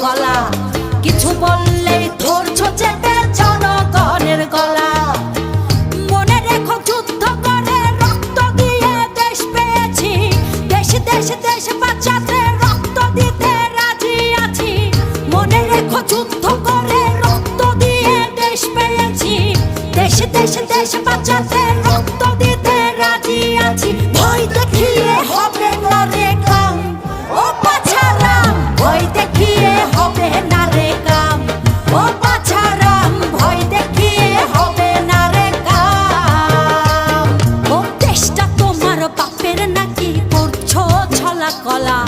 গলা, কিছু বললেই ধরছো চেপে জনগণের গলা। মনে রেখো যুদ্ধ করে রক্ত দিয়ে দেশ পেয়েছি, দেশ দেশ দেশ বাঁচাতে রক্ত দিতে রাজি আছি। মনে রেখো যুদ্ধ করে রক্ত দিয়ে দেশ পেয়েছি, দেশ দেশ দেশ বাঁচাতে রক্ত দিতে রাজি আছি। ভয় দেখিয়ে হবে না রে কাম, ও বাছারাম, ভয় দেখিয়ে হবে না রে কাম, ও বাছারাম, ভয় দেখিয়ে হবে না রে কাম। ও দেশটা তোমার বাপের নাকি, করছো ছলা কলা।